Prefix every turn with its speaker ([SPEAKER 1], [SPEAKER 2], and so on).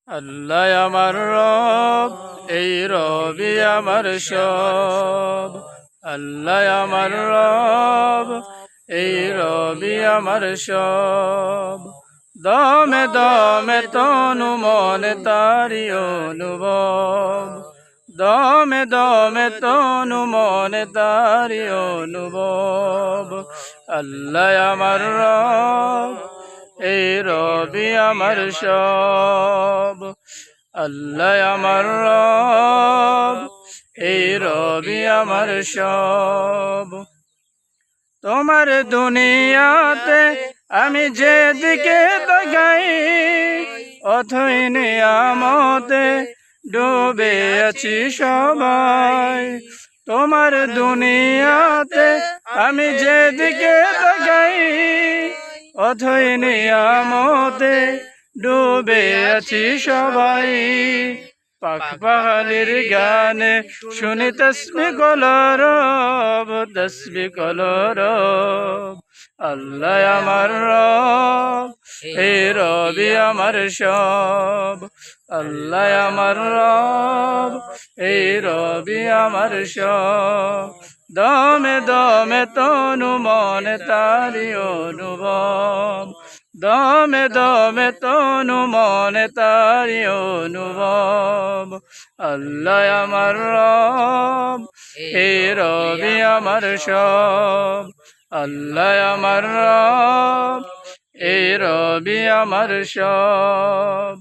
[SPEAKER 1] আল্লাহ আমার রব, এই রবি আমার সব। আল্লাহ আমার রব, এই রবি আমার সব। দমে দমে তনু মনে তারি অনুভব, দমে দমে তনু মনে তারি অনুভব। আল্লাহ আমার রব, এই রবি আমার সব। আল্লাহ আমার রব, এই রবি আমার সব। তোমার দুনিয়াতে আমি যেদিকে তাকাই, অথই নিয়ামতে ডুবে আছি সবাই। তোমার দুনিয়াতে আমি যেদিকে তাকাই, অথই নিয়ামতে ডুবে আছি সবাই। পাখ পাখালির গানে শুনি তসবি কলরব, তসবি কলরব। আল্লাহ আমার রব, এই রবি আমার সব। আল্লাহ আমার রব, এই রবি আমার সব। দমে দমে তনু মনে তারি অনুভব, দমে দমে তনু মনে তারি অনুভব। আল্লাহ আমার রব, এই রবি আমার সব। আল্লাহ আমার রব, এই রবি আমার সব।